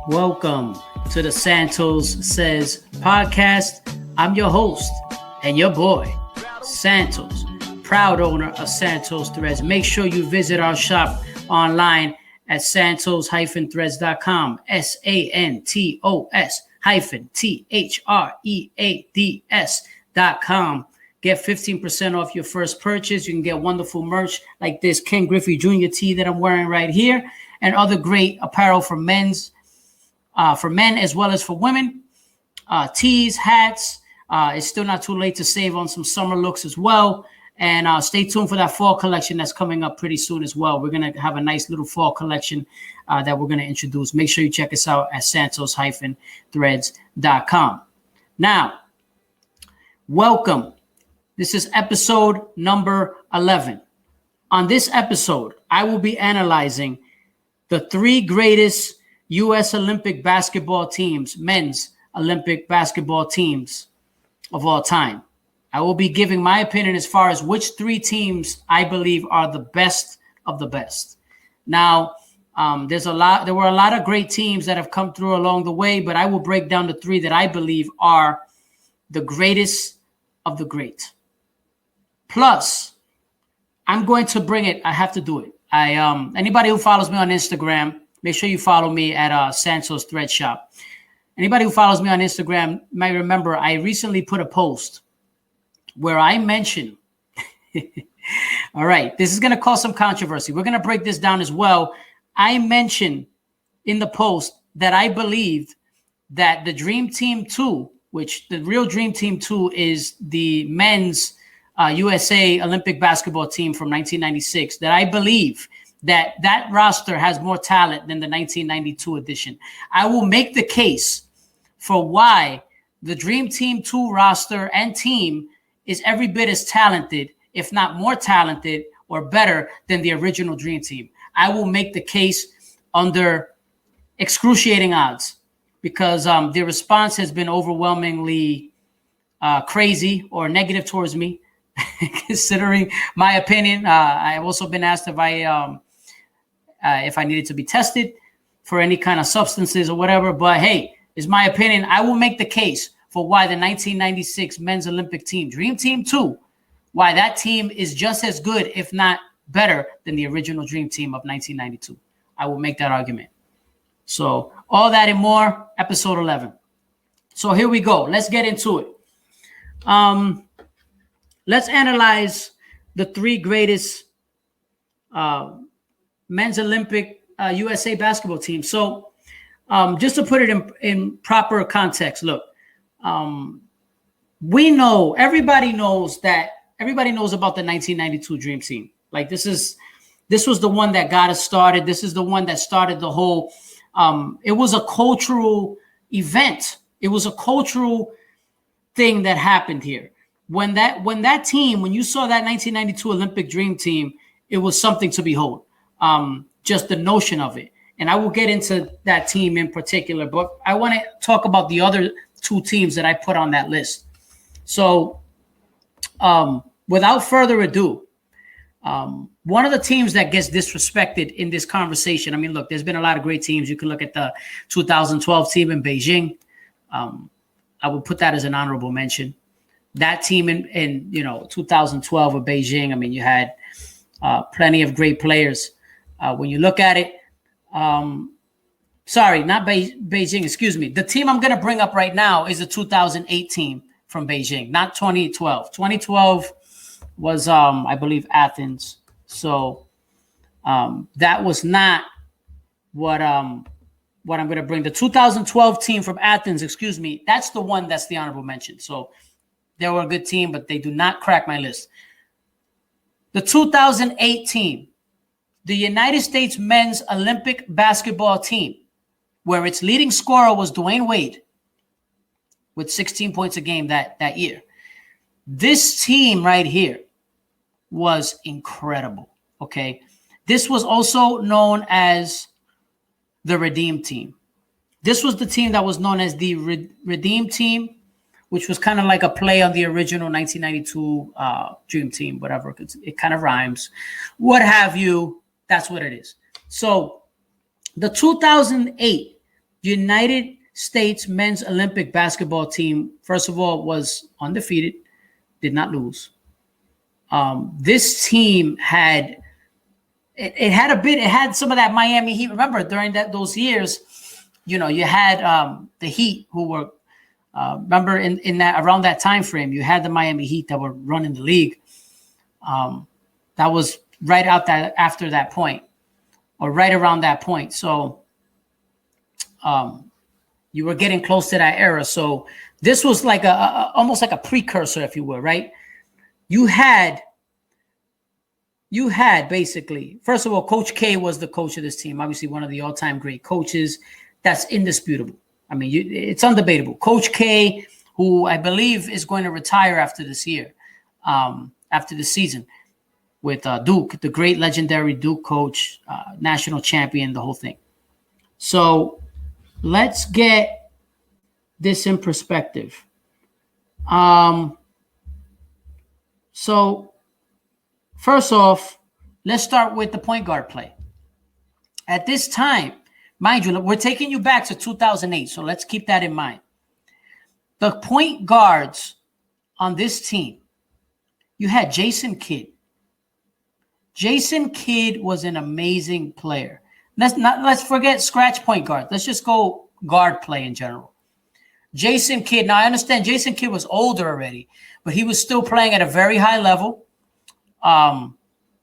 Welcome to the Santos Says podcast. I'm your host and your boy, Santos, proud owner of Santos Threads. Make sure you visit our shop online at santos-threads.com, santos-threads.com. Get 15% off your first purchase. You can get wonderful merch like this Ken Griffey Jr. tee that I'm wearing right here, and other great apparel for men as well as for women. Tees, hats. It's still not too late to save on some summer looks as well. And stay tuned for that fall collection that's coming up pretty soon as well. We're going to have a nice little fall collection that we're going to introduce. Make sure you check us out at santos-threads.com. Now, welcome. This is episode number 11. On this episode, I will be analyzing the three greatest U.S. Olympic basketball teams, men's Olympic basketball teams of all time. I will be giving my opinion as far as which three teams I believe are the best of the best. Now, there were a lot of great teams that have come through along the way, but I will break down the three that I believe are the greatest of the great. Plus, I'm going to bring it. I have to do it. Anybody who follows me on Instagram, make sure you follow me at Santos Thread Shop. Anybody who follows me on Instagram might remember I recently put a post where I mentioned, all right, this is going to cause some controversy. We're going to break this down as well. I mentioned in the post that I believed that the Dream Team 2, which the real Dream Team 2 is the men's USA Olympic basketball team from 1996, that I believe that roster has more talent than the 1992 edition. I will make the case for why the Dream Team 2 roster and team is every bit as talented, if not more talented or better than the original Dream Team. I will make the case under excruciating odds because the response has been overwhelmingly crazy or negative towards me, considering my opinion. I've also been asked if I needed to be tested for any kind of substances or whatever. But hey, it's my opinion. I will make the case for why the 1996 men's Olympic team, Dream Team 2, why that team is just as good, if not better, than the original Dream Team of 1992. I will make that argument. So all that and more, episode 11. So here we go. Let's get into it. Let's analyze the three greatest men's Olympic USA basketball teams. So just to put it in proper context, look, we know, everybody knows about the 1992 Dream Team. Like this was the one that got us started. This is the one that started the whole, it was a cultural event. It was a cultural thing that happened here. When you saw that 1992 Olympic Dream Team, it was something to behold. Just the notion of it. And I will get into that team in particular, but I want to talk about the other two teams that I put on that list. So without further ado, one of the teams that gets disrespected in this conversation, I mean, look, there's been a lot of great teams. You can look at the 2012 team in Beijing. I would put that as an honorable mention. That team in 2012 of Beijing, I mean, you had plenty of great players. When you look at it, sorry, not Beijing, excuse me. The team I'm going to bring up right now is the 2008 team from Beijing, not 2012. 2012 was, I believe, Athens. So that was not what I'm going to bring. The 2012 team from Athens, excuse me, that's the one that's the honorable mention. So they were a good team, but they do not crack my list. The 2008 team, the United States men's Olympic basketball team, where its leading scorer was Dwayne Wade with 16 points a game that year. This team right here was incredible, okay? This was also known as the Redeem Team. This was the team that was known as the Redeem Team, which was kind of like a play on the original 1992 Dream Team, whatever. It kind of rhymes. What have you. That's what it is. So the 2008 United States men's Olympic basketball team, first of all, was undefeated, did not lose. This team had it had some of that Miami Heat. Remember, during those years, you had the Heat who were remember in that around that time frame, you had the Miami Heat that were running the league. That was right after that point, or right around that point. So you were getting close to that era. So this was like almost like a precursor, if you will, right? You had basically, first of all, Coach K was the coach of this team, obviously one of the all-time great coaches. That's indisputable. I mean, it's undebatable. Coach K, who I believe is going to retire after this year, after the season, with Duke, the great legendary Duke coach, national champion, the whole thing. So let's get this in perspective. So first off, let's start with the point guard play. At this time, mind you, we're taking you back to 2008, so let's keep that in mind. The point guards on this team, you had Jason Kidd. Jason Kidd was an amazing player. Let's forget scratch point guard. Let's just go guard play in general. Jason Kidd. Now I understand Jason Kidd was older already, but he was still playing at a very high level.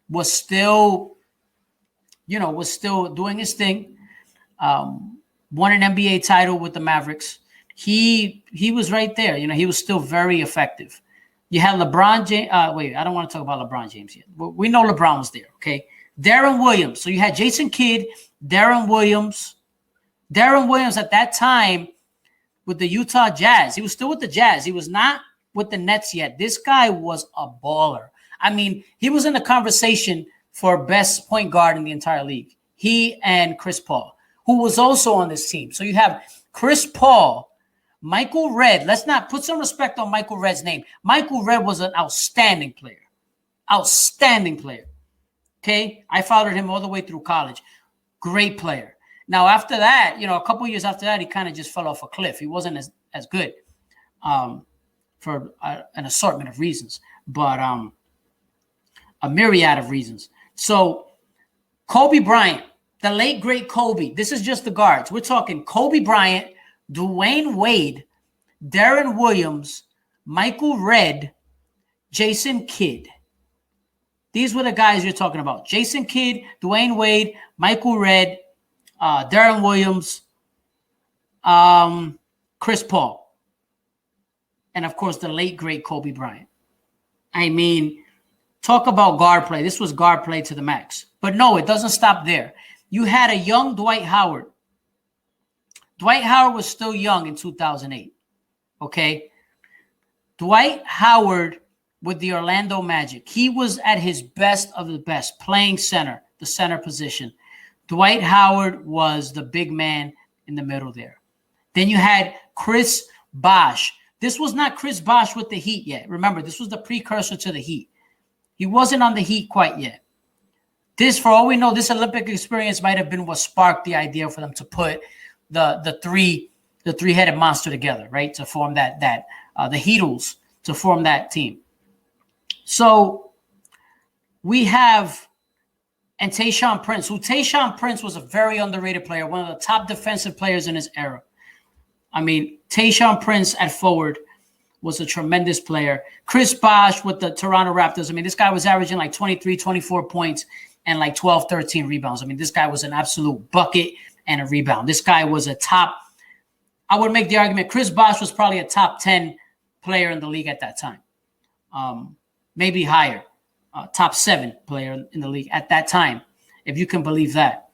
Was still doing his thing. Won an NBA title with the Mavericks. He was right there. He was still very effective. You had LeBron James. Wait, I don't want to talk about LeBron James yet. We know LeBron was there, okay? Darren Williams. So you had Jason Kidd, Darren Williams. Darren Williams at that time with the Utah Jazz. He was still with the Jazz. He was not with the Nets yet. This guy was a baller. I mean, he was in the conversation for best point guard in the entire league. He and Chris Paul, who was also on this team. So you have Chris Paul, Michael Redd. Let's not put some respect on Michael Redd's name. Michael Redd was an outstanding player. Outstanding player. Okay? I followed him all the way through college. Great player. Now, after that, a couple years after that, he kind of just fell off a cliff. He wasn't as good for an assortment of reasons, but a myriad of reasons. So Kobe Bryant, the late, great Kobe. This is just the guards. We're talking Kobe Bryant, Dwayne Wade, Darren Williams, Michael Redd, Jason Kidd. These were the guys you're talking about. Jason Kidd, Dwayne Wade, Michael Redd, Darren Williams, Chris Paul, and, of course, the late, great Kobe Bryant. I mean, talk about guard play. This was guard play to the max. But no, it doesn't stop there. You had a young Dwight Howard. Dwight Howard was still young in 2008, okay? Dwight Howard with the Orlando Magic. He was at his best of the best, playing center, the center position. Dwight Howard was the big man in the middle there. Then you had Chris Bosh. This was not Chris Bosh with the Heat yet. Remember, this was the precursor to the Heat. He wasn't on the Heat quite yet. This, for all we know, this Olympic experience might have been what sparked the idea for them to put the three-headed monster together, right? To form the Heatles, to form that team. So we have Taishan Prince, Taishan Prince was a very underrated player, one of the top defensive players in his era. I mean, Taishan Prince at forward was a tremendous player. Chris Bosh with the Toronto Raptors. I mean, this guy was averaging like 23, 24 points and like 12, 13 rebounds. I mean, this guy was an absolute bucket and a rebound. This guy was a top, I would make the argument, Chris Bosh was probably a top 10 player in the league at that time. Maybe higher. Top 7 player in the league at that time, if you can believe that.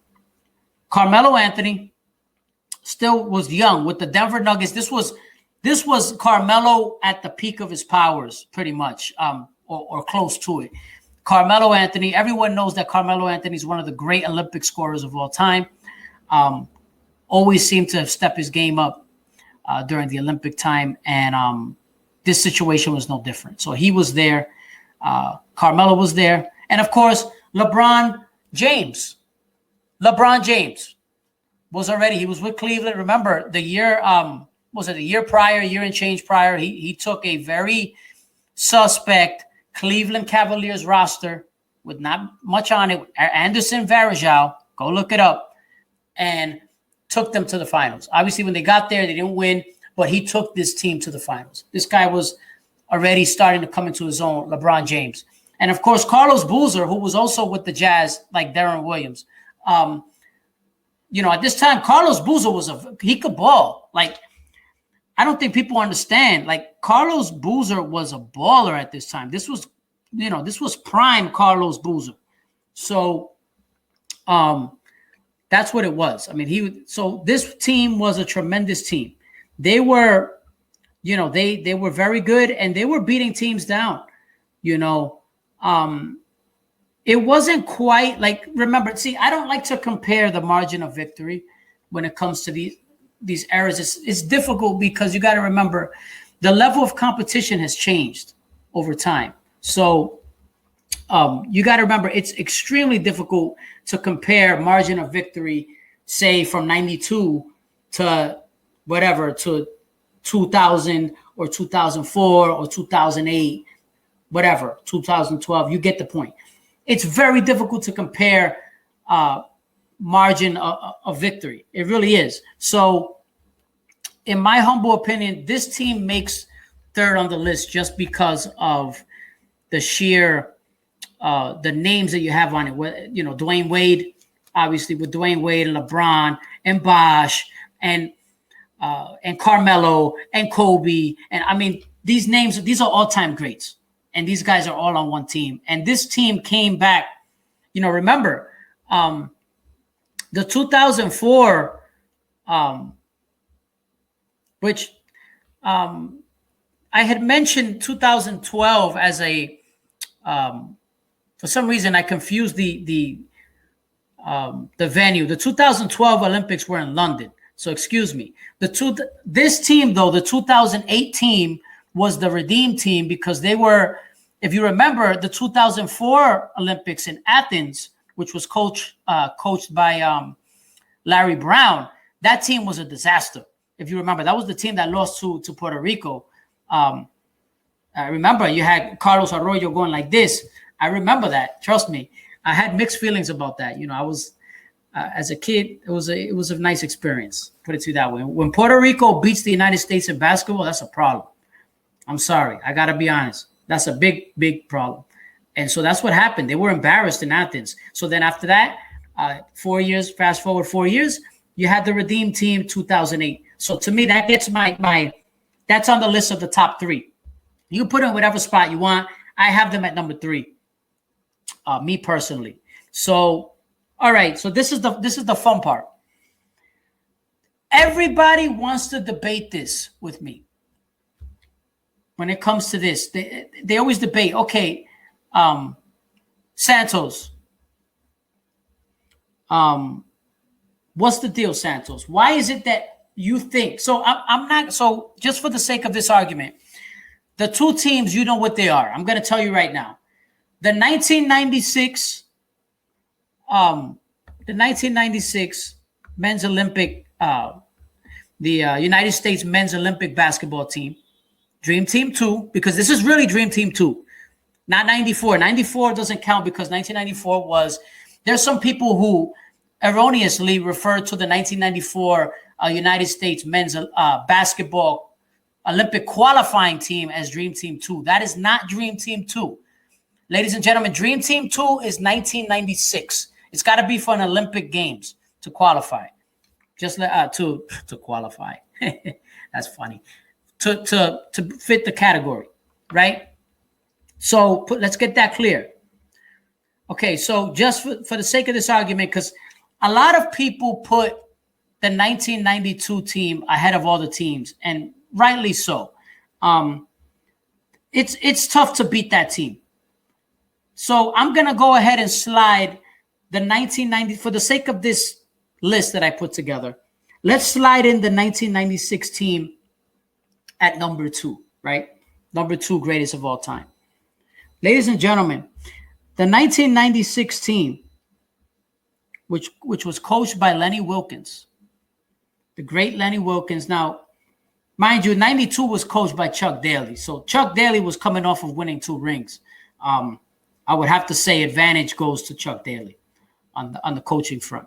Carmelo Anthony still was young with the Denver Nuggets. This was Carmelo at the peak of his powers, pretty much, or close to it. Carmelo Anthony, everyone knows that Carmelo Anthony is one of the great Olympic scorers of all time. Always seemed to step his game up during the Olympic time, and this situation was no different. So he was there. Carmelo was there. And, of course, LeBron James, the he was with Cleveland. Remember the year, was it the year prior, year and change prior? He took a very suspect Cleveland Cavaliers roster with not much on it. Anderson Varejao, go look it up, and took them to the finals. Obviously, when they got there, they didn't win, but he took this team to the finals. This guy was already starting to come into his own, LeBron James. And, of course, Carlos Boozer, who was also with the Jazz, like Darren Williams. At this time, Carlos Boozer he could ball. Like, I don't think people understand. Like, Carlos Boozer was a baller at this time. This was prime Carlos Boozer. So, that's what it was. I mean, so this team was a tremendous team. They were, they were very good, and they were beating teams down. It wasn't quite like, remember, see, I don't like to compare the margin of victory when it comes to these eras. It's difficult because you got to remember the level of competition has changed over time. So you got to remember it's extremely difficult to compare margin of victory, say from 92 to whatever, to 2000 or 2004 or 2008, whatever, 2012. You get the point. It's very difficult to compare margin of victory. It really is. So in my humble opinion, this team makes third on the list just because of the sheer the names that you have on it. Dwayne Wade, obviously, with Dwayne Wade and LeBron and Bosh and Carmelo and Kobe. And I mean, these names, these are all-time greats. And these guys are all on one team. And this team came back. Remember, the 2004, which I had mentioned 2012 as a, for some reason I confused the venue. The 2012 Olympics were in London. So excuse me. This team, though, the 2008 team, was the redeemed team because they were, if you remember, the 2004 Olympics in Athens, which was coached by Larry Brown. That team was a disaster. If you remember, that was the team that lost to Puerto Rico. I remember you had Carlos Arroyo going like this. I remember that. Trust me, I had mixed feelings about that. I was as a kid, it was a nice experience. Put it to you that way. When Puerto Rico beats the United States in basketball, that's a problem. I'm sorry. I got to be honest. That's a big, big problem. And so that's what happened. They were embarrassed in Athens. So then after that, 4 years, fast forward 4 years, you had the redeemed team 2008. So to me, that gets that's on the list of the top three. You can put in whatever spot you want. I have them at number 3, me personally. So, all right. So this is the fun part. Everybody wants to debate this with me. When it comes to this, they always debate, okay, Santos, what's the deal, Santos? Why is it that you think? So I'm not, so just for the sake of this argument, the two teams, you know what they are. I'm going to tell you right now. The 1996 men's Olympic, the United States men's Olympic basketball team, Dream Team 2, because this is really Dream Team 2, not 94. 94 doesn't count because 1994 was, there's some people who erroneously refer to the 1994 United States men's basketball Olympic qualifying team as Dream Team 2. That is not Dream Team 2. Ladies and gentlemen, Dream Team 2 is 1996. It's got to be for an Olympic Games to qualify. Just to qualify. That's funny. To fit the category, right? So let's get that clear. Okay, so just for the sake of this argument, because a lot of people put the 1992 team ahead of all the teams, and rightly so. It's tough to beat that team. So I'm going to go ahead and slide the 1990, for the sake of this list that I put together, let's slide in the 1996 team at number 2, right? Number 2 greatest of all time. Ladies and gentlemen, the 1996 team, which was coached by Lenny Wilkins, the great Lenny Wilkins. Now, mind you, 92 was coached by Chuck Daly. So Chuck Daly was coming off of winning 2 rings. I would have to say advantage goes to Chuck Daly on the coaching front.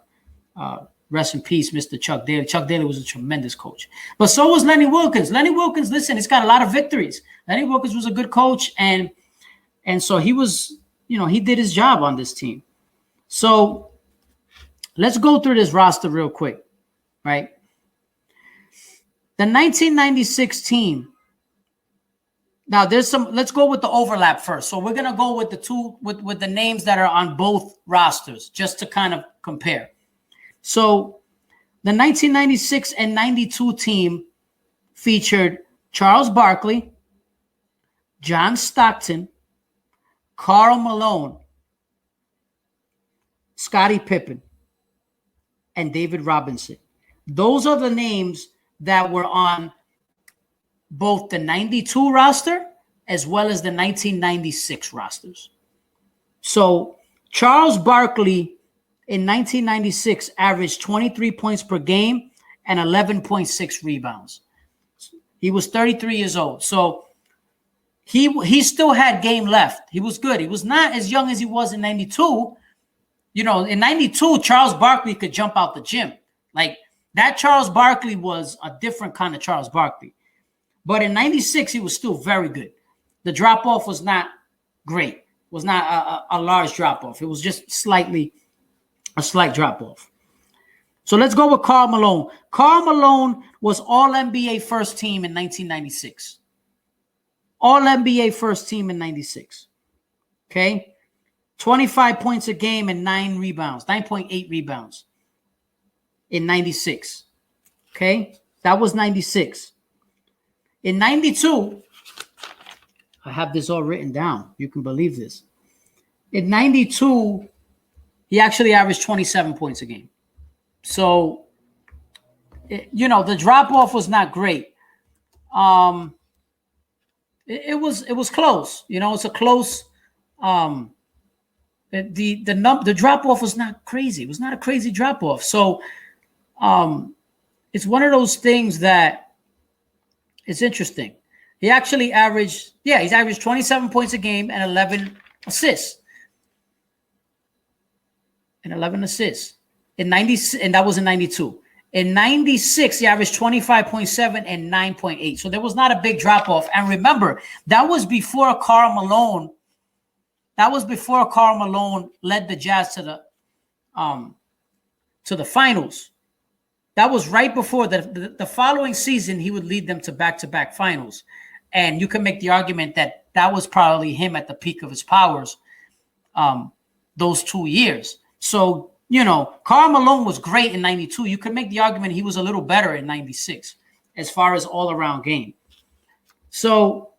Rest in peace, Mr. Chuck Daly. Chuck Daly was a tremendous coach. But so was Lenny Wilkins. Lenny Wilkins, listen, he's got a lot of victories. Lenny Wilkins was a good coach, and so he was, he did his job on this team. So let's go through this roster real quick, right? The 1996 team. Now let's go with the overlap first. So we're going to go with the two, with the names that are on both rosters, just to kind of compare. So the 1996 and 92 team featured Charles Barkley, John Stockton, Karl Malone, Scottie Pippen, and David Robinson. Those are the names that were on both the 92 roster as well as the 1996 rosters. So Charles Barkley in 1996 averaged 23 points per game and 11.6 rebounds. He was 33 years old. So he still had game left. He was good. He was not as young as he was in 92. In 92, Charles Barkley could jump out the gym. Like, that Charles Barkley was a different kind of Charles Barkley. But in 96, he was still very good. The drop-off was not great. Was not a large drop-off. It was just a slight drop-off. So let's go with Karl Malone. Karl Malone was All-NBA first team in 1996. All-NBA first team in 96. Okay? 25 points a game and 9 rebounds. 9.8 rebounds in 96. Okay? That was 96. In 92, I have this all written down. You can believe this. In 92, he actually averaged 27 points a game. So, the drop-off was not great. It was close. It's a close. The drop-off was not crazy. It was not a crazy drop-off. So, it's one of those things that it's interesting. He actually averaged 27 points a game and 11 assists. And 11 assists. In 90, and that was in 92. In 96, he averaged 25.7 and 9.8. So there was not a big drop-off. And remember, that was before Karl Malone. That was before Karl Malone led the Jazz to the finals. That was right before the following season, he would lead them to back-to-back finals. And you can make the argument that was probably him at the peak of his powers those 2 years. So, Karl Malone was great in 92. You could make the argument he was a little better in 96 as far as all-around game. So,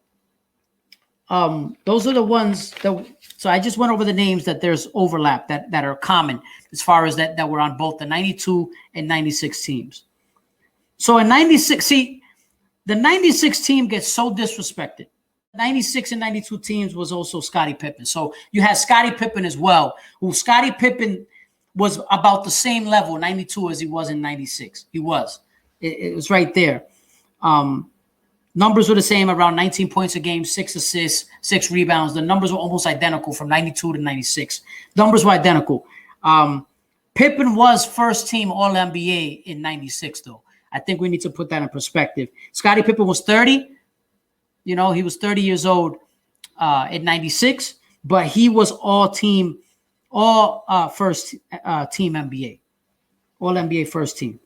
those are the ones that. So I just went over the names that there's overlap that are common as far as that were on both the 92 and 96 teams. So in 96, see, the 96 team gets so disrespected. 96 and 92 teams was also Scottie Pippen. So you had Scottie Pippen as well, who Scottie Pippen was about the same level, 92, as he was in 96. He was. It was right there. Numbers were the same, around 19 points a game, 6 assists, 6 rebounds. The numbers were almost identical from 92 to 96. Numbers were identical. Pippen was first team All-NBA in 96, though. I think we need to put that in perspective. Scottie Pippen was 30. He was 30 years old in 96, but he was first team NBA. All-NBA first team.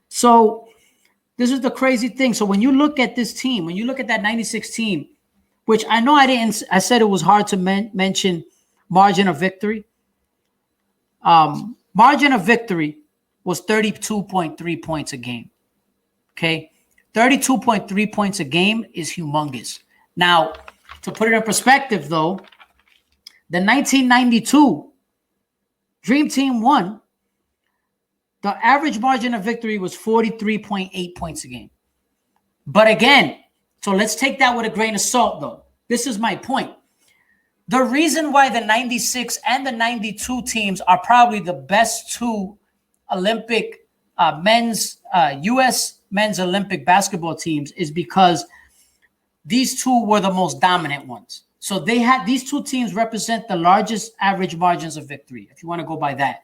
So this is the crazy thing. So when you look at this team, when you look at that 96 team, which I know I said it was hard to mention margin of victory. Margin of victory was 32.3 points a game. Okay. 32.3 points a game is humongous. Now, to put it in perspective, though, the 1992 Dream Team won. The average margin of victory was 43.8 points a game. But again, so let's take that with a grain of salt, though. This is my point. The reason why the 96 and the 92 teams are probably the best two Olympic U.S. men's Olympic basketball teams is because these two were the most dominant ones. So these two teams represent the largest average margins of victory, if you want to go by that.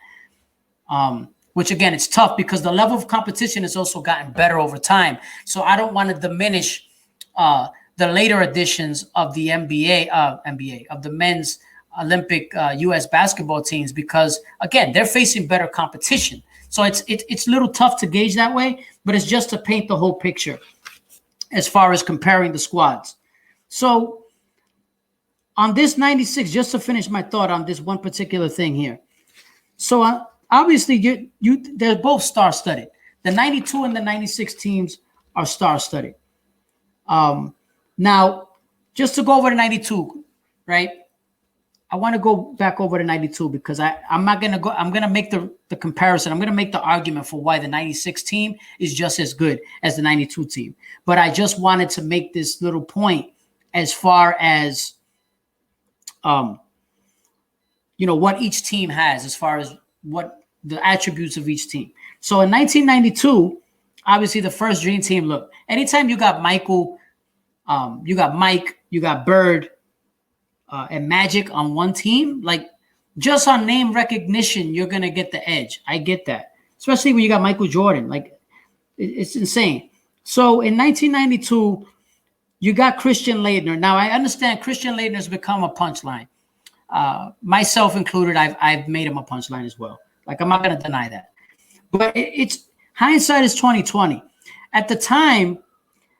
Which again, it's tough because the level of competition has also gotten better over time. So I don't want to diminish the later editions of the NBA of the men's Olympic U.S. basketball teams because again, they're facing better competition. So it's a little tough to gauge that way, but it's just to paint the whole picture as far as comparing the squads. So on this 96, just to finish my thought on this one particular thing here. So obviously, they're both star-studded. The 92 and the 96 teams are star-studded. Now, just to go over the 92, right? I want to go back over to 92 because I'm not going to go. I'm going to make the comparison. I'm going to make the argument for why the 96 team is just as good as the 92 team. But I just wanted to make this little point as far as, what each team has as far as what the attributes of each team. So in 1992, obviously the first Dream Team, look, anytime you got Michael, you got Mike, you got Bird, and Magic on one team, like just on name recognition, you're going to get the edge. I get that. Especially when you got Michael Jordan. Like, it's insane. So in 1992, you got Christian Leightoner. Now, I understand Christian Leightoner has become a punchline. Myself included, I've made him a punchline as well. Like, I'm not going to deny that. But it's hindsight is 2020. At the time,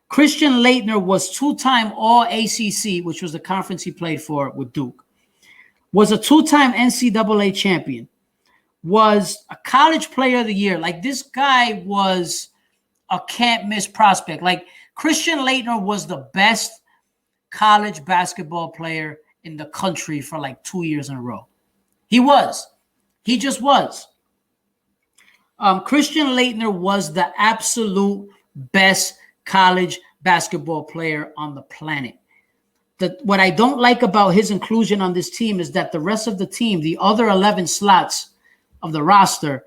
Christian Leightoner was two-time All-ACC, which was the conference he played for with Duke, was a two-time NCAA champion, was a college player of the year. Like, this guy was a can't-miss prospect. Like, Christian Leightoner was the best college basketball player in the country for like 2 years in a row. He was. He just was. Christian Leightoner was the absolute best college basketball player on the planet. What I don't like about his inclusion on this team is that the rest of the team, the other 11 slots of the roster,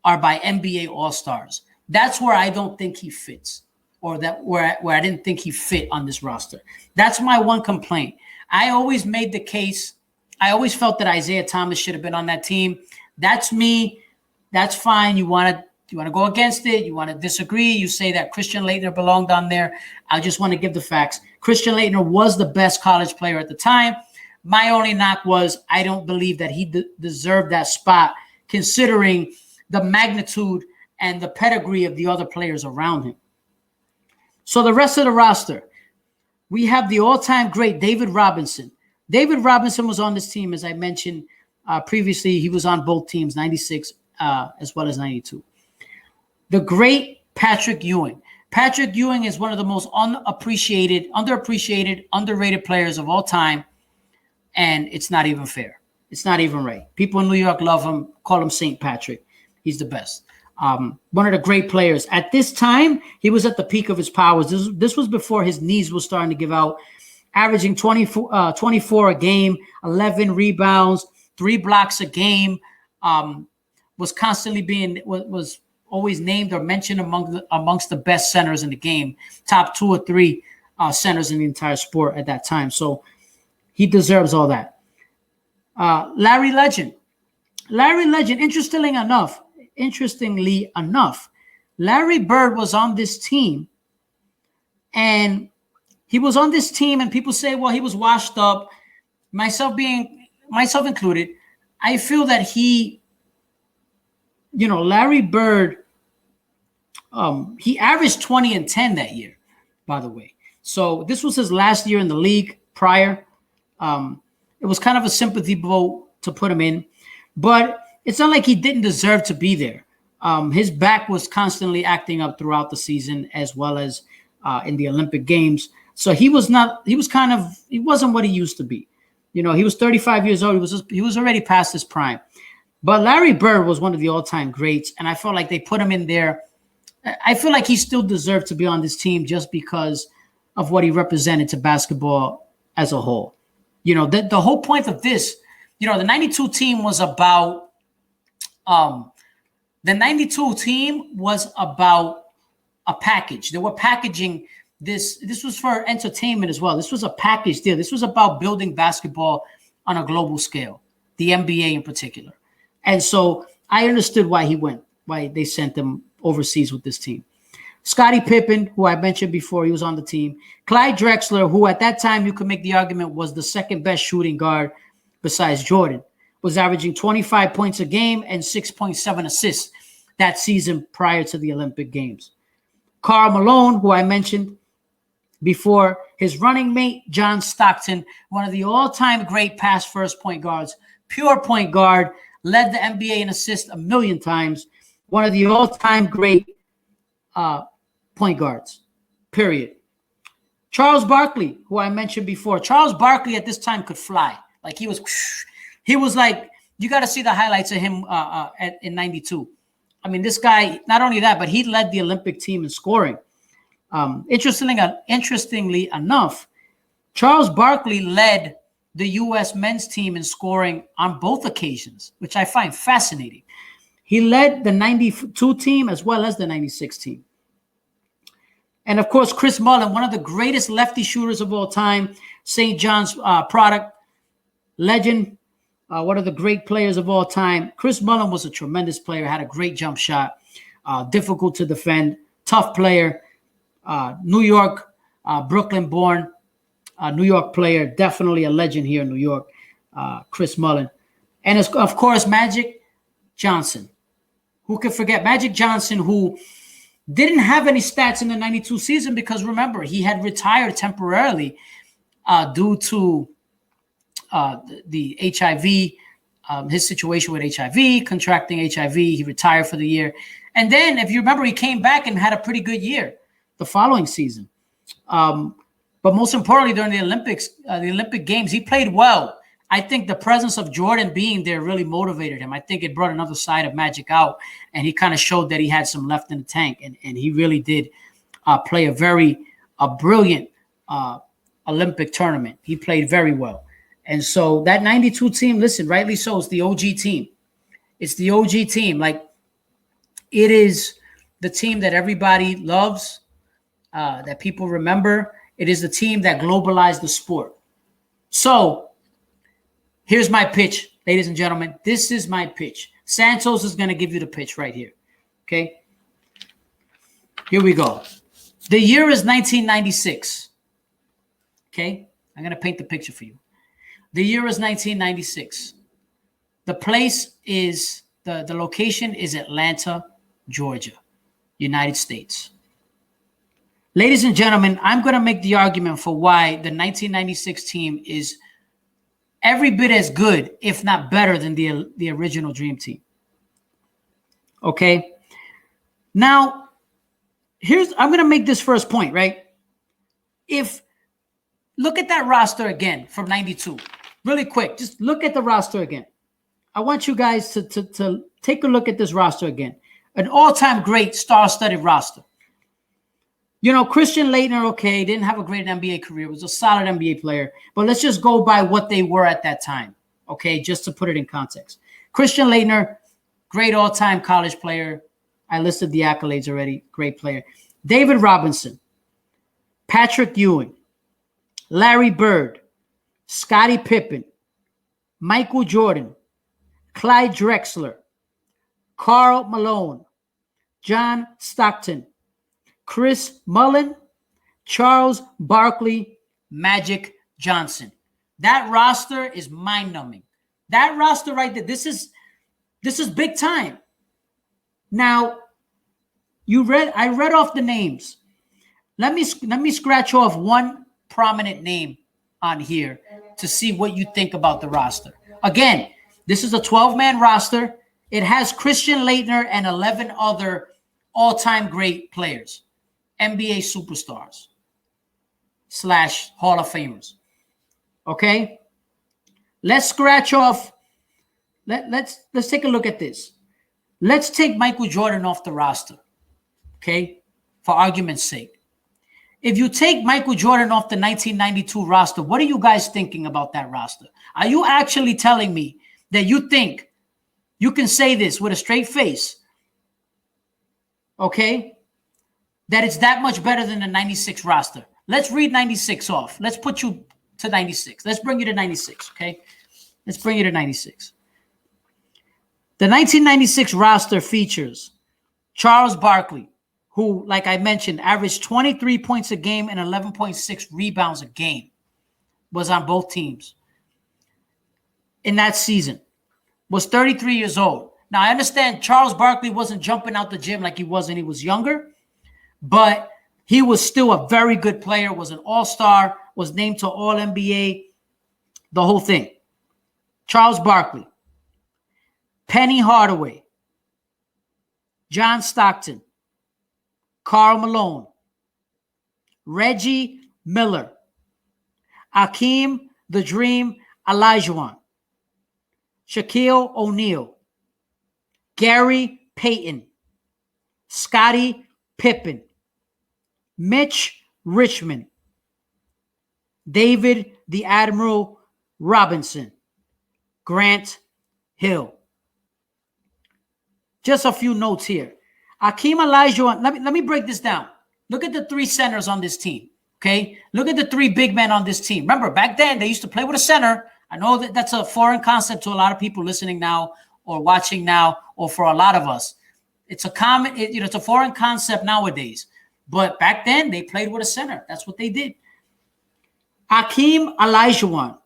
are by NBA All-Stars. That's where I don't think he fits, or where I didn't think he fit on this roster. That's my one complaint. I always made the case. I always felt that Isaiah Thomas should have been on that team. That's me. That's fine. You want to go against it. You want to disagree. You say that Christian Leightoner belonged on there. I just want to give the facts. Christian Leightoner was the best college player at the time. My only knock was I don't believe that he deserved that spot considering the magnitude and the pedigree of the other players around him. So the rest of the roster, we have the all-time great David Robinson. David Robinson was on this team, as I mentioned previously. He was on both teams, 96 as well as 92. The great Patrick Ewing. Patrick Ewing is one of the most underappreciated, underrated players of all time, and it's not even fair. It's not even right. People in New York love him, call him St. Patrick. He's the best. One of the great players. At this time, he was at the peak of his powers. This was before his knees were starting to give out, averaging 24 a game, 11 rebounds, 3 blocks a game, was constantly was always named or mentioned amongst the best centers in the game, top 2 or 3 centers in the entire sport at that time. So he deserves all that. Larry Legend. Interestingly enough, Larry Bird was on this team, and people say, well, he was washed up. Myself included, I feel that Larry Bird, he averaged 20 and 10 that year, by the way. So this was his last year in the league prior. It was kind of a sympathy vote to put him in, but it's not like he didn't deserve to be there. His back was constantly acting up throughout the season as well as in the Olympic Games. So he wasn't what he used to be. He was 35 years old. He was already past his prime. But Larry Bird was one of the all-time greats, and I felt like they put him in there. I feel like he still deserved to be on this team just because of what he represented to basketball as a whole. The whole point of this, the 92 team was about The 92 team was about a package. They were packaging this. This was for entertainment as well. This was a package deal. This was about building basketball on a global scale, the NBA in particular. And so I understood why he went, why they sent him overseas with this team. Scottie Pippen, who I mentioned before, he was on the team. Clyde Drexler, who at that time you could make the argument was the second best shooting guard besides Jordan, was averaging 25 points a game and 6.7 assists that season prior to the Olympic Games. Karl Malone, who I mentioned before, his running mate, John Stockton, one of the all-time great pass-first point guards, pure point guard, led the NBA in assists a million times, one of the all-time great point guards, period. Charles Barkley, who I mentioned before. Charles Barkley at this time could fly. Like he was like, you got to see the highlights of him in 92. I mean, this guy, not only that, but he led the Olympic team in scoring. Interestingly enough, Charles Barkley led the U.S. men's team in scoring on both occasions, which I find fascinating. He led the 92 team as well as the 96 team. And, of course, Chris Mullen, one of the greatest lefty shooters of all time, St. John's product, legend, one of the great players of all time. Chris Mullen was a tremendous player, had a great jump shot, difficult to defend, tough player, New York, Brooklyn-born, New York player, definitely a legend here in New York, Chris Mullen. And, of course, Magic Johnson. Who could forget Magic Johnson, who didn't have any stats in the 92 season because, remember, he had retired temporarily due to the HIV, his situation with HIV, contracting HIV. He retired for the year. And then, if you remember, he came back and had a pretty good year the following season. But most importantly, during the Olympics, the Olympic Games, he played well. I think the presence of Jordan being there really motivated him. I think it brought another side of Magic out, and he kind of showed that he had some left in the tank, and he really did play a brilliant Olympic tournament. He played very well. And so that 92 team, listen, rightly so, it's the OG team. It's the OG team. Like, it is the team that everybody loves, that people remember. It is the team that globalized the sport. So here's my pitch, ladies and gentlemen. This is my pitch. Santos is going to give you the pitch right here. Okay? Here we go. The year is 1996. Okay? I'm going to paint the picture for you. The year is 1996. The place is, the location is Atlanta, Georgia, United States. Ladies and gentlemen, I'm going to make the argument for why the 1996 team is every bit as good, if not better, than the original Dream Team. Okay? Now, I'm going to make this first point, right? Look at that roster again from 92. Really quick, just look at the roster again. I want you guys to take a look at this roster again. An all-time great star-studded roster. You know, Christian Leightoner, okay, didn't have a great NBA career. Was a solid NBA player. But let's just go by what they were at that time, okay, just to put it in context. Christian Leightoner, great all-time college player. I listed the accolades already. Great player. David Robinson, Patrick Ewing, Larry Bird, Scottie Pippen, Michael Jordan, Clyde Drexler, Karl Malone, John Stockton, Chris Mullen, Charles Barkley, Magic Johnson. That roster is mind-numbing. That roster right there, this is big time. Now, I read off the names. Let me scratch off one prominent name on here to see what you think about the roster. Again, this is a 12-man roster. It has Christian Leightoner and 11 other all-time great players, NBA superstars / Hall of Famers. Okay? Let's scratch off. Let's take a look at this. Let's take Michael Jordan off the roster. Okay? For argument's sake. If you take Michael Jordan off the 1992 roster, what are you guys thinking about that roster? Are you actually telling me that you think you can say this with a straight face, okay, that it's that much better than the 96 roster. Let's read 96 off. Let's put you to 96. Let's bring you to 96, okay? Let's bring you to 96. The 1996 roster features Charles Barkley, who, like I mentioned, averaged 23 points a game and 11.6 rebounds a game, was on both teams in that season, was 33 years old. Now, I understand Charles Barkley wasn't jumping out the gym like he was when he was younger, but he was still a very good player, was an all-star, was named to All-NBA, the whole thing. Charles Barkley, Penny Hardaway, John Stockton, Karl Malone, Reggie Miller, Akeem the Dream Olajuwon, Shaquille O'Neal, Gary Payton, Scottie Pippen, Mitch Richmond, David the Admiral Robinson, Grant Hill. Just a few notes here. Akeem Olajuwon, let me break this down. Look at the three centers on this team, okay? Look at the three big men on this team. Remember, back then, they used to play with a center. I know that that's a foreign concept to a lot of people listening now or watching now, or for a lot of us. It's a common, it's a foreign concept nowadays. But back then, they played with a center. That's what they did. Akeem Olajuwon,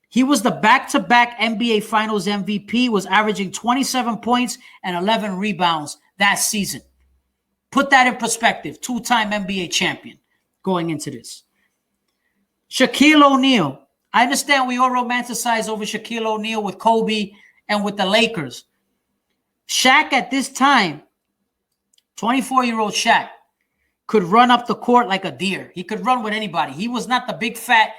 he was the back-to-back NBA Finals MVP, was averaging 27 points and 11 rebounds that season. Put that in perspective. Two-time NBA champion going into this. Shaquille O'Neal. I understand we all romanticize over Shaquille O'Neal with Kobe and with the Lakers. Shaq at this time, 24-year-old Shaq, could run up the court like a deer. He could run with anybody. He was not the big fat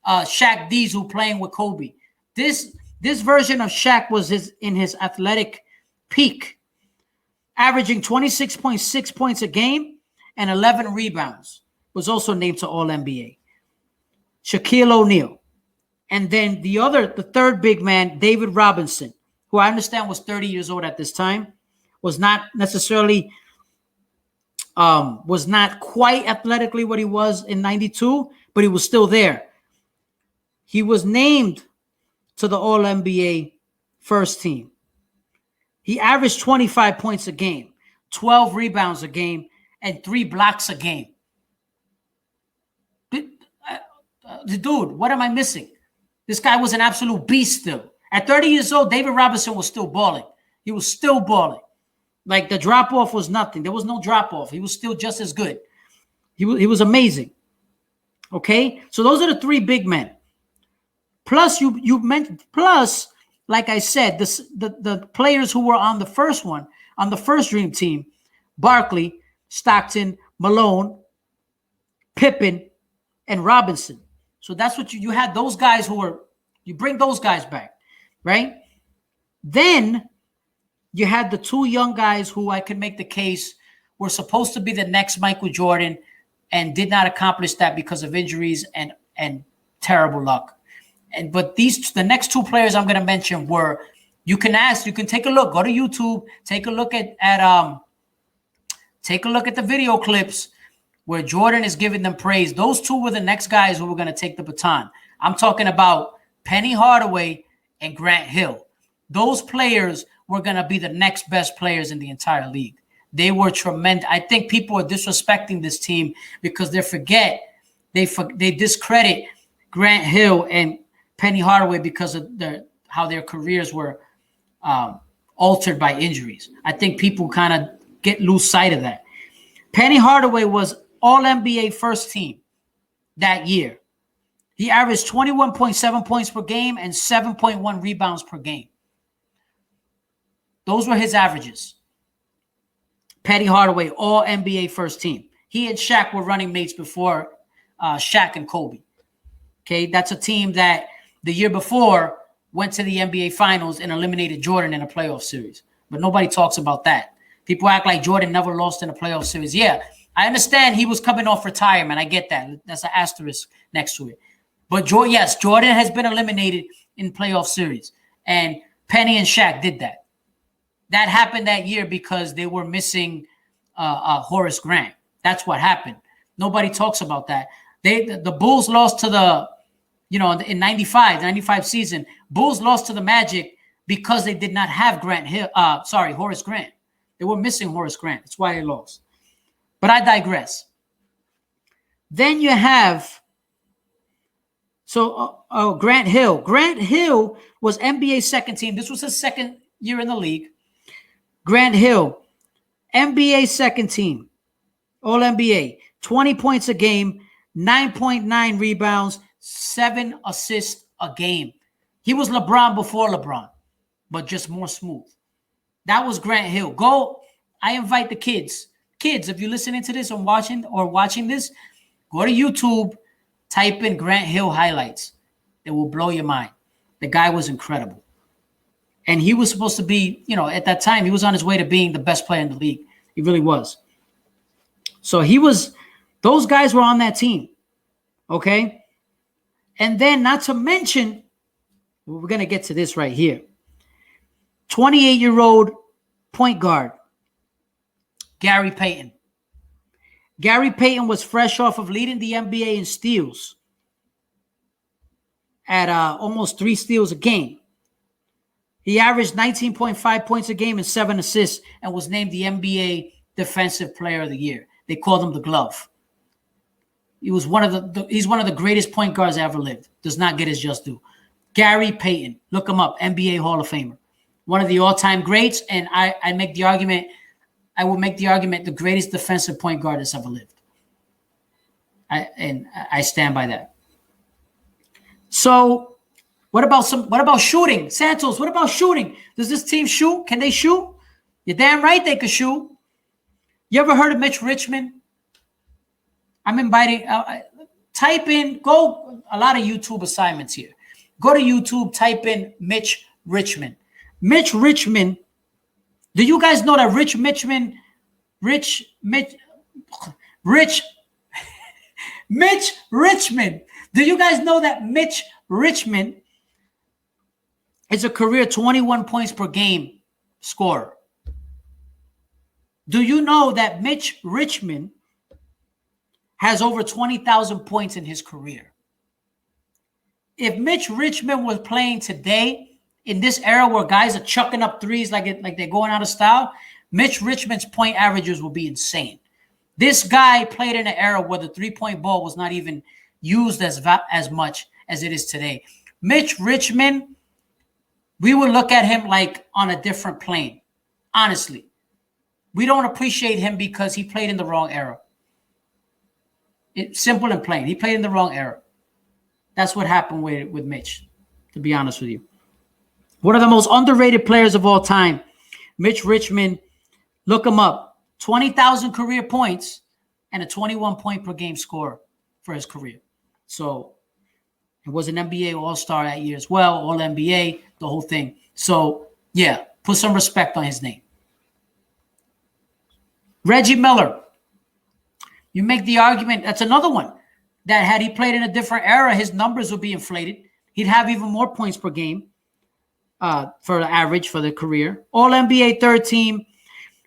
Shaq Diesel playing with Kobe. This version of Shaq was in his athletic peak, averaging 26.6 points a game and 11 rebounds. Was also named to All-NBA. Shaquille O'Neal. And then the third big man, David Robinson, who I understand was 30 years old at this time, was not necessarily was not quite athletically what he was in 92, but he was still there. He was named to the All-NBA first team. He averaged 25 points a game, 12 rebounds a game, and 3 blocks a game. Dude, what am I missing? This guy was an absolute beast still. At 30 years old, David Robinson was still balling. He was still balling. Like, the drop-off was nothing. There was no drop-off. He was still just as good. He was amazing. Okay? So those are the three big men. Plus, you mentioned, like I said, the players who were on the first one, on the first Dream Team, Barkley, Stockton, Malone, Pippen, and Robinson. So that's what you had those guys you bring those guys back, right? Then you had the two young guys who I could make the case were supposed to be the next Michael Jordan and did not accomplish that because of injuries and terrible luck. But the next two players I'm going to mention were, you can take a look, go to YouTube, take a look at the video clips where Jordan is giving them praise. Those two were the next guys who were going to take the baton. I'm talking about Penny Hardaway and Grant Hill. Those players were going to be the next best players in the entire league. They were tremendous. I think people are disrespecting this team because they discredit Grant Hill and Penny Hardaway because of how their careers were altered by injuries. I think people kind of lose sight of that. Penny Hardaway was All-NBA first team that year. He averaged 21.7 points per game and 7.1 rebounds per game. Those were his averages. Penny Hardaway, All-NBA first team. He and Shaq were running mates before Shaq and Kobe. Okay, that's a team that the year before went to the NBA Finals and eliminated Jordan in a playoff series. But nobody talks about that. People act like Jordan never lost in a playoff series. Yeah, I understand he was coming off retirement. I get that. That's an asterisk next to it. But yes, Jordan has been eliminated in playoff series. And Penny and Shaq did that. That happened that year because they were missing Horace Grant. That's what happened. Nobody talks about that. The Bulls lost to the, in 95 season, Bulls lost to the Magic because they did not have Horace Grant. They were missing Horace Grant. That's why they lost. But I digress. Then you have Grant Hill. Grant Hill was NBA's second team. This was his second year in the league. Grant Hill, NBA second team, All NBA, 20 points a game, 9.9 rebounds, 7 assists a game. He was LeBron before LeBron, but just more smooth. That was Grant Hill. I invite the kids. Kids, if you're listening to this or watching this, go to YouTube, type in Grant Hill highlights. It will blow your mind. The guy was incredible. And he was supposed to be, at that time, he was on his way to being the best player in the league. He really was. So those guys were on that team. Okay? And then, not to mention, we're going to get to this right here. 28-year-old point guard, Gary Payton. Gary Payton was fresh off of leading the NBA in steals at almost 3 steals a game. He averaged 19.5 points a game and 7 assists and was named the NBA Defensive Player of the Year. They called him the Glove. He's one of the greatest point guards that ever lived. Does not get his just due. Gary Payton, look him up, NBA Hall of Famer. One of the all-time greats, and I will make the argument the greatest defensive point guard that's ever lived. I stand by that. So, what about shooting? Santos, what about shooting? Does this team shoot? Can they shoot? You're damn right they could shoot. You ever heard of Mitch Richmond? I'm inviting, type in, go, a lot of YouTube assignments here. Go to YouTube, type in Mitch Richmond. Mitch Richmond, do you guys know that Mitch Richmond, do you guys know that Mitch Richmond is a career 21 points per game scorer? Do you know that Mitch Richmond has over 20,000 points in his career? If Mitch Richmond was playing today, in this era where guys are chucking up threes like they're going out of style, Mitch Richmond's point averages will be insane. This guy played in an era where the three-point ball was not even used as much as it is today. Mitch Richmond, we would look at him like on a different plane. Honestly, we don't appreciate him because he played in the wrong era. It's simple and plain. He played in the wrong era. That's what happened with Mitch, to be honest with you. One of the most underrated players of all time, Mitch Richmond. Look him up. 20,000 career points and a 21 point per game score for his career. So he was an NBA All-Star that year as well, All-NBA, the whole thing. So, yeah, put some respect on his name. Reggie Miller. You make the argument, that's another one, that had he played in a different era, his numbers would be inflated. He'd have even more points per game. For the average for the career. All-NBA third team,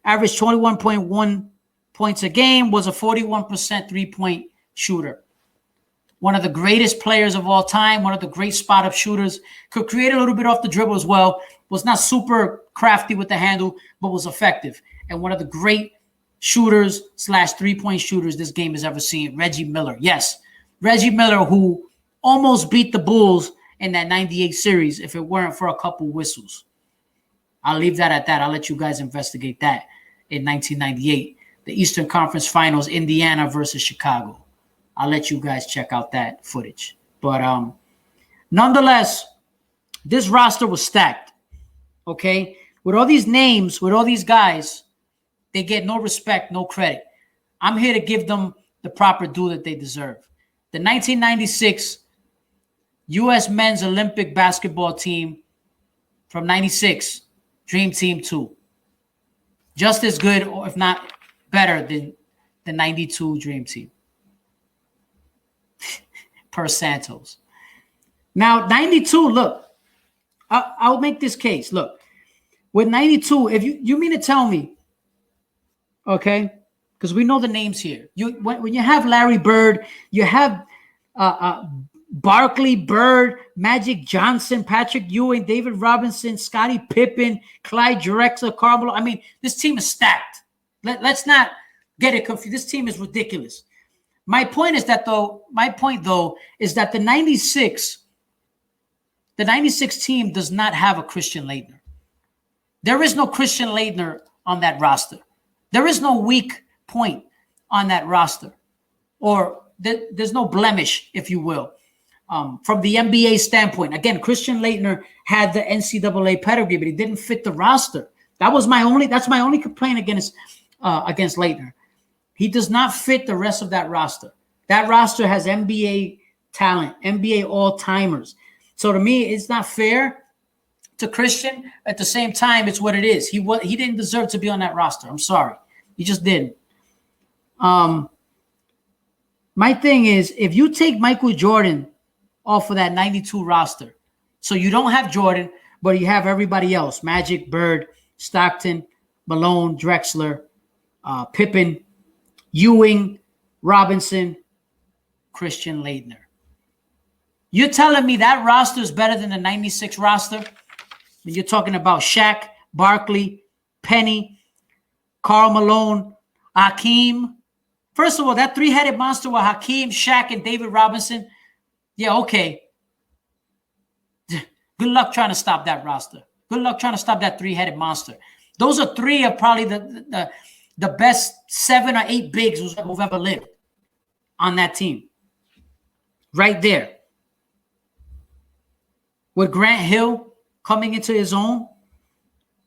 averaged 21.1 points a game, was a 41% three-point shooter. One of the greatest players of all time, one of the great spot-up shooters, could create a little bit off the dribble as well, was not super crafty with the handle, but was effective. And one of the great shooters / three-point shooters this game has ever seen, Reggie Miller. Yes, Reggie Miller, who almost beat the Bulls in that 98 series if it weren't for a couple whistles. I'll leave that at that. I'll let you guys investigate that in 1998. The Eastern Conference Finals, Indiana versus Chicago. I'll let you guys check out that footage. But nonetheless, this roster was stacked, okay? With all these names, with all these guys, they get no respect, no credit. I'm here to give them the proper due that they deserve. The 1996 U.S. men's Olympic basketball team from 96, Dream Team 2. Just as good, or if not better, than the 92 Dream Team. Per Santos. Now, 92, look, I'll make this case. Look, with 92, if you mean to tell me, Okay? Because we know the names here. When you have Larry Bird, you have Barkley, Bird, Magic Johnson, Patrick Ewing, David Robinson, Scottie Pippen, Clyde Drexler, Karl Malone. I mean, this team is stacked. Let's not get it confused. This team is ridiculous. My point is that is that the 96 team does not have a Christian Leightoner. There is no Christian Leightoner on that roster. There is no weak point on that roster, or there's no blemish, if you will, from the NBA standpoint. Again, Christian Leightoner had the NCAA pedigree, but he didn't fit the roster. That's my only complaint against Leightoner. He does not fit the rest of that roster. That roster has NBA talent, NBA all-timers. So to me, it's not fair to Christian. At the same time, it's what it is. He didn't deserve to be on that roster. I'm sorry. He just didn't. My thing is, if you take Michael Jordan off of that 92 roster, so you don't have Jordan, but you have everybody else, Magic, Bird, Stockton, Malone, Drexler, Pippen, Ewing, Robinson, Christian Leightoner. You're telling me that roster is better than the 96 roster? You're talking about Shaq, Barkley, Penny, Karl Malone, Hakeem. First of all, that three-headed monster with Hakeem, Shaq, and David Robinson. Yeah, okay. Good luck trying to stop that roster. Good luck trying to stop that three-headed monster. Those are three of probably the best 7 or 8 bigs who've ever lived on that team. Right there. With Grant Hill coming into his own.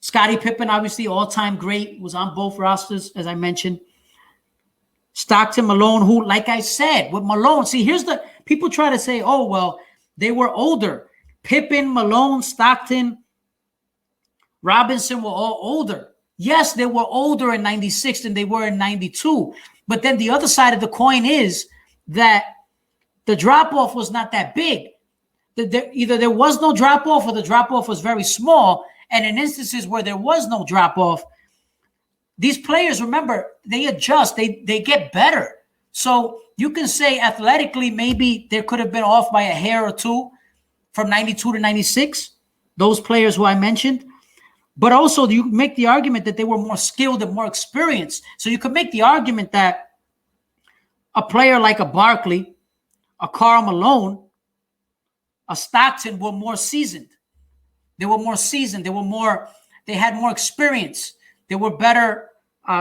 Scottie Pippen, obviously all-time great, was on both rosters, as I mentioned. Stockton, Malone, who, like I said, with Malone, see, here's the people try to say, oh, well, they were older. Pippen, Malone, Stockton, Robinson were all older. Yes, they were older in 96 than they were in 92. But then the other side of the coin is that the drop-off was not that big. Either there was no drop-off or the drop-off was very small. And in instances where there was no drop-off, these players, remember, they adjust. They get better. So you can say athletically maybe there could have been off by a hair or two from 92 to 96, those players who I mentioned. But also you make the argument that they were more skilled and more experienced. So you could make the argument that a player like a Barkley, a Karl Malone, a Stockton were more seasoned. They were more seasoned. They had more experience. They were better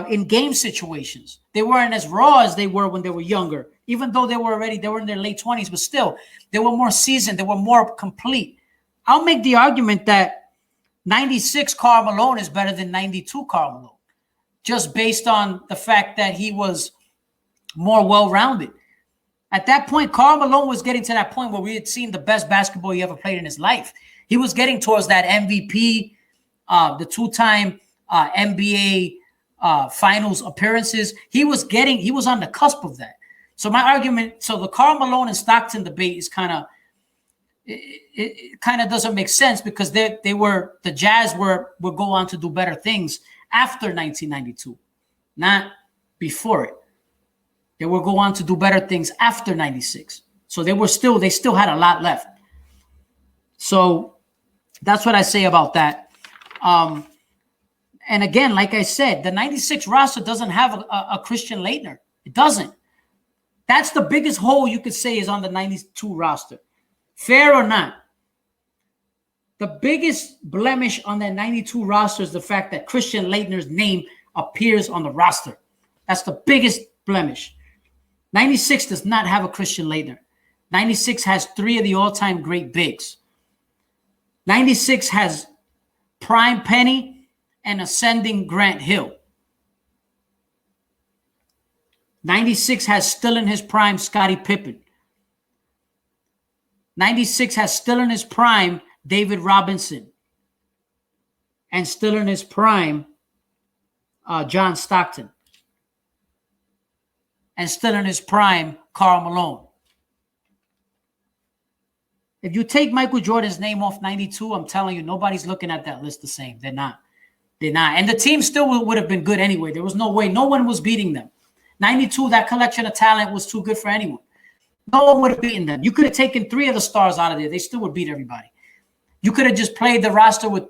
in game situations. They weren't as raw as they were when they were younger, even though they were in their late 20s, but still, they were more seasoned. They were more complete. I'll make the argument that 96 Karl Malone is better than 92 Karl Malone, just based on the fact that he was more well-rounded. At that point, Karl Malone was getting to that point where we had seen the best basketball he ever played in his life. He was getting towards that MVP, the two-time NBA finals appearances. He was on the cusp of that. So my argument, the Karl Malone and Stockton debate is it kind of doesn't make sense because the Jazz would go on to do better things after 1992, not before it. They will go on to do better things after 96. So they still had a lot left. So that's what I say about that. And again, like I said, the 96 roster doesn't have a Christian Leightoner. It doesn't. That's the biggest hole you could say is on the 92 roster. Fair or not, the biggest blemish on that 92 roster is the fact that Christian Leightoner's name appears on the roster. That's the biggest blemish. 96 does not have a Christian Leightoner. 96 has 3 of the all-time great bigs. 96 has prime Penny and ascending Grant Hill. 96 has still in his prime Scottie Pippen. 96 has still in his prime David Robinson. And still in his prime John Stockton. And still in his prime Karl Malone. If you take Michael Jordan's name off 92, I'm telling you, nobody's looking at that list the same. They're not. They're not. And the team still would have been good anyway. There was no way. No one was beating them. 92, that collection of talent was too good for anyone. No one would have beaten them. You could have taken 3 of the stars out of there. They still would beat everybody. You could have just played the roster with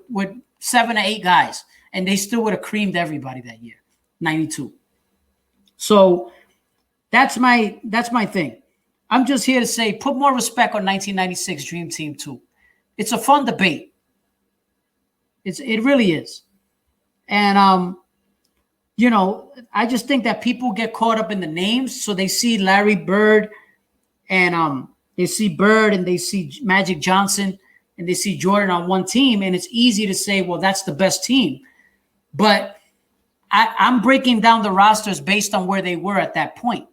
7 or 8 guys, and they still would have creamed everybody that year, 92. So that's my thing. I'm just here to say put more respect on 1996 Dream Team 2. It's a fun debate. It really is. And, you know, I just think that people get caught up in the names. So they see Larry Bird and they see Bird and they see Magic Johnson and they see Jordan on one team. And it's easy to say, well, that's the best team. But I'm breaking down the rosters based on where they were at that point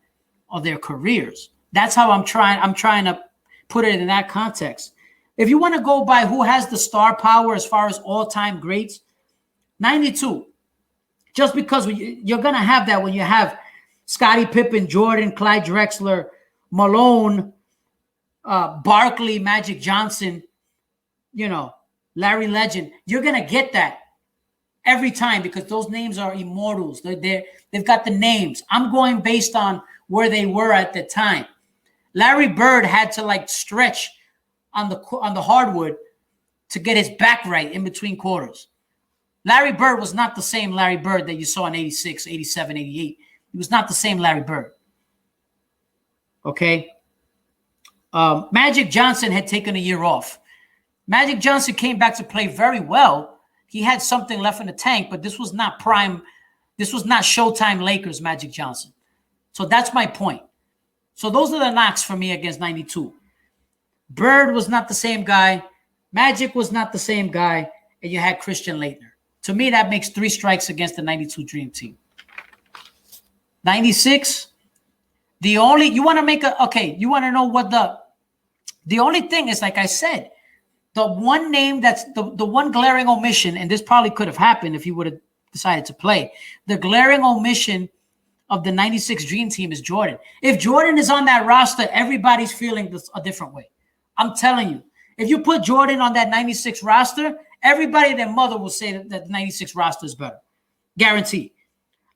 of their careers. That's how I'm trying to put it in that context. If you want to go by who has the star power as far as all-time greats, 92. Just because you're going to have that when you have Scottie Pippen, Jordan, Clyde Drexler, Malone, Barkley, Magic Johnson, you know, Larry Legend. You're going to get that every time because those names are immortals. They've got the names. I'm going based on where they were at the time. Larry Bird had to like stretch on the hardwood to get his back right in between quarters. Larry Bird was not the same Larry Bird that you saw in 86, 87, 88. He was not the same Larry Bird. Okay? Magic Johnson had taken a year off. Magic Johnson came back to play very well. He had something left in the tank, but this was not prime. This was not Showtime Lakers Magic Johnson. So that's my point. So those are the knocks for me against 92. Bird was not the same guy. Magic was not the same guy. And you had Christian Leightoner. To me, that makes 3 strikes against the 92 Dream Team. 96, you want to know what the only thing is, like I said, the one name that's the one glaring omission, and this probably could have happened if he would have decided to play. The glaring omission of the 96 Dream Team is Jordan. If Jordan is on that roster, everybody's feeling this a different way. I'm telling you. If you put Jordan on that 96 roster, everybody and their mother will say that the 96 roster is better. Guaranteed.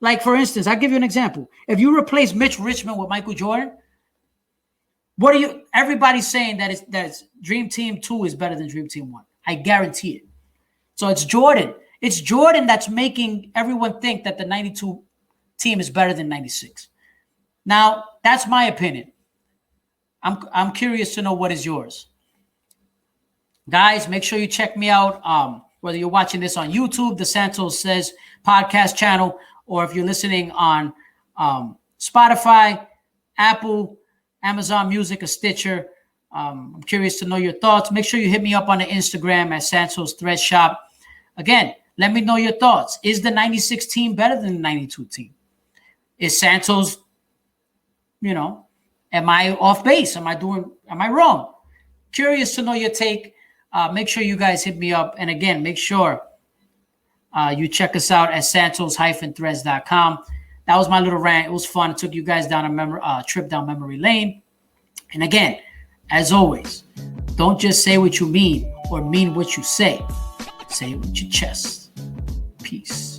Like, for instance, I'll give you an example. If you replace Mitch Richmond with Michael Jordan, everybody's saying that it's Dream Team 2 is better than Dream Team 1. I guarantee it. So it's Jordan. It's Jordan that's making everyone think that the 92 team is better than 96. Now, that's my opinion. I'm curious to know what is yours. Guys, make sure you check me out. Whether you're watching this on YouTube, the Santos Says podcast channel, or if you're listening on Spotify, Apple, Amazon Music, or Stitcher. I'm curious to know your thoughts. Make sure you hit me up on the Instagram at Santos Thread Shop. Again, let me know your thoughts. Is the 96 team better than the 92 team? Is Santos, am I off base? Am I wrong? Curious to know your take. Make sure you guys hit me up. And again, make sure you check us out at santos-threads.com. That was my little rant. It was fun. It took you guys down a trip down memory lane. And again, as always, don't just say what you mean or mean what you say. Say it with your chest. Peace.